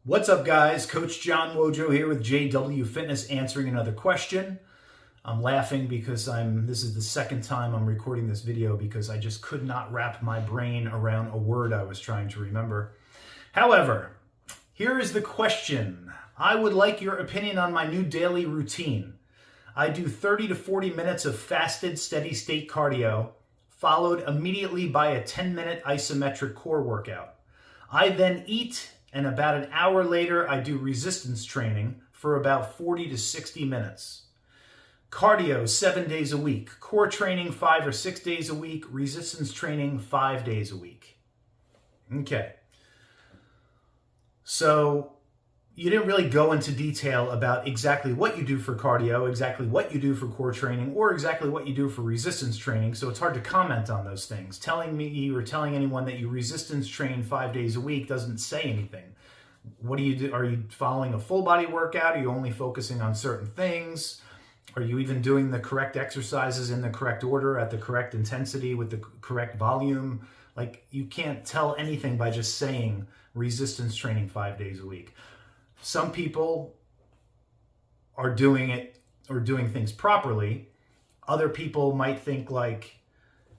What's up, guys? Coach John Wojo here with JW Fitness answering another question. I'm laughing because this is the second time I'm recording this video because I just could not wrap my brain around a word I was trying to remember. However, here is the question. I would like your opinion on my new daily routine. I do 30 to 40 minutes of fasted steady state cardio, followed immediately by a 10-minute isometric core workout. I then eat, and about an hour later, I do resistance training for about 40 to 60 minutes. Cardio 7 days a week, core training 5 or 6 days a week, resistance training 5 days a week. Okay. So you didn't really go into detail about exactly what you do for cardio, exactly what you do for core training, or exactly what you do for resistance training, so it's hard to comment on those things. Telling me or telling anyone that you resistance train 5 days a week doesn't say anything. What do you do? Are you following a full body workout? Are you only focusing on certain things? Are you even doing the correct exercises in the correct order, at the correct intensity, with the correct volume? Like, you can't tell anything by just saying resistance training 5 days a week. Some people are doing it or doing things properly. Other people might think like,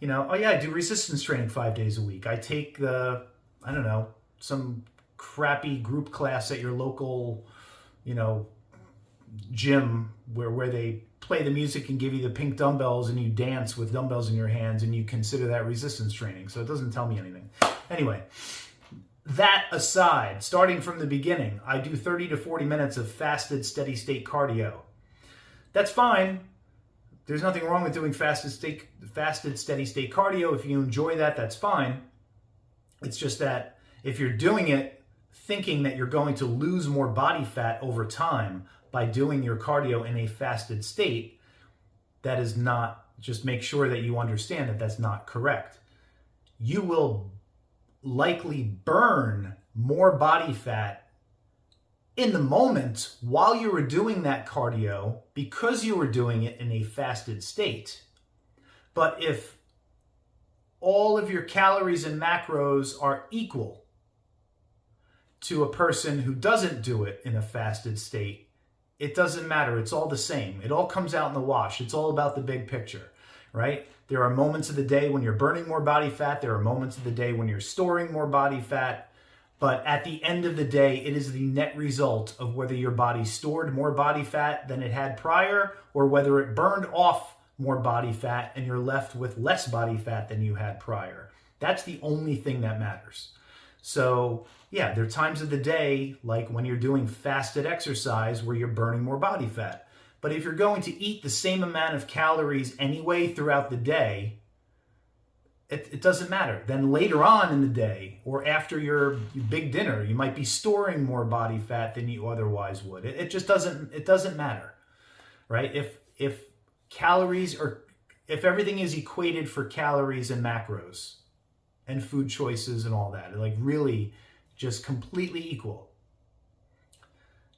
oh yeah, I do resistance training 5 days a week. I take some crappy group class at your local, gym where they play the music and give you the pink dumbbells and you dance with dumbbells in your hands and you consider that resistance training. So it doesn't tell me anything. Anyway. That aside, starting from the beginning, I do 30 to 40 minutes of fasted steady state cardio. That's fine. There's nothing wrong with doing fasted steady state cardio. If you enjoy that, that's fine. It's just that if you're doing it thinking that you're going to lose more body fat over time by doing your cardio in a fasted state, that is not, just make sure that you understand that that's not correct. You will likely burn more body fat in the moment while you were doing that cardio because you were doing it in a fasted state. But if all of your calories and macros are equal to a person who doesn't do it in a fasted state, it doesn't matter. It's all the same. It all comes out in the wash. It's all about the big picture, right? There are moments of the day when you're burning more body fat. There are moments of the day when you're storing more body fat. But at the end of the day, it is the net result of whether your body stored more body fat than it had prior or whether it burned off more body fat and you're left with less body fat than you had prior. That's the only thing that matters. So yeah, there are times of the day, like when you're doing fasted exercise, where you're burning more body fat. But if you're going to eat the same amount of calories anyway throughout the day, it doesn't matter. Then later on in the day or after your big dinner, you might be storing more body fat than you otherwise would. It just doesn't matter, right? If calories are, if everything is equated for calories and macros and food choices and all that, like really just completely equal.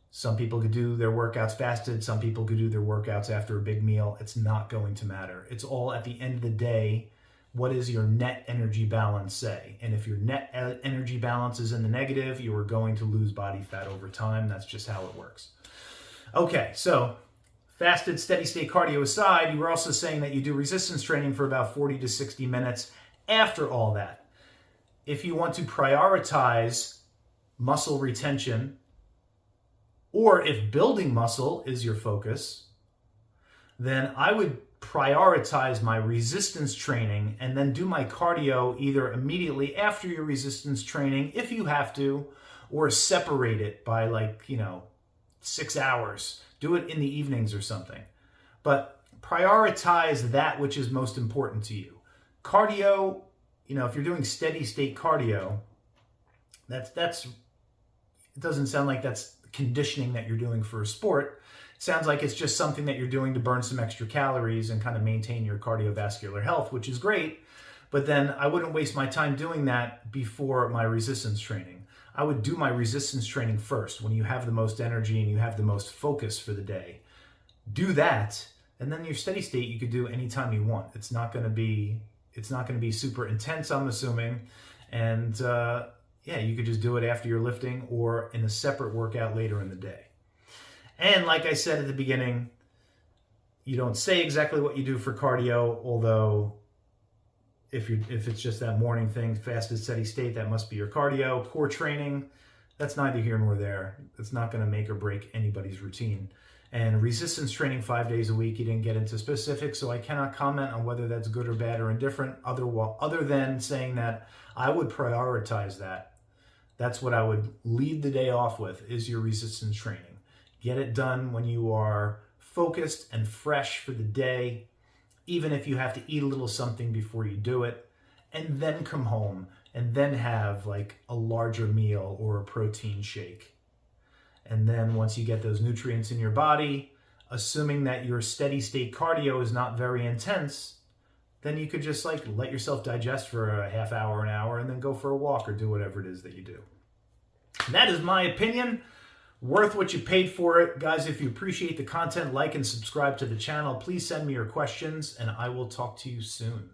Some people could do their workouts fasted. Some people could do their workouts after a big meal. It's not going to matter. It's all at the end of the day, what does your net energy balance say? And if your net energy balance is in the negative, you are going to lose body fat over time. That's just how it works. Okay, so fasted steady state cardio aside, you were also saying that you do resistance training for about 40 to 60 minutes after all that. If you want to prioritize muscle retention, or if building muscle is your focus, then I would prioritize my resistance training and then do my cardio either immediately after your resistance training, if you have to, or separate it by 6 hours. Do it in the evenings or something. But prioritize that which is most important to you. Cardio, if you're doing steady state cardio, it doesn't sound like that's conditioning that you're doing for a sport. It sounds like it's just something that you're doing to burn some extra calories and kind of maintain your cardiovascular health, which is great. But then I wouldn't waste my time doing that before my resistance training. I would do my resistance training first when you have the most energy and you have the most focus for the day. Do that, and then your steady state you could do anytime you want. It's not going to be super intense, I'm assuming. And yeah, you could just do it after you're lifting or in a separate workout later in the day. And like I said at the beginning, you don't say exactly what you do for cardio, although if it's just that morning thing, fasted steady state, that must be your cardio. Core training, that's neither here nor there. It's not going to make or break anybody's routine. And resistance training 5 days a week, you didn't get into specifics, so I cannot comment on whether that's good or bad or indifferent, other than saying that I would prioritize that. That's what I would lead the day off with, is your resistance training. Get it done when you are focused and fresh for the day, even if you have to eat a little something before you do it, and then come home and then have like a larger meal or a protein shake. And then once you get those nutrients in your body, assuming that your steady state cardio is not very intense, then you could just like let yourself digest for a half hour, an hour, and then go for a walk or do whatever it is that you do. And that is my opinion. Worth what you paid for it. Guys, if you appreciate the content, like and subscribe to the channel. Please send me your questions, and I will talk to you soon.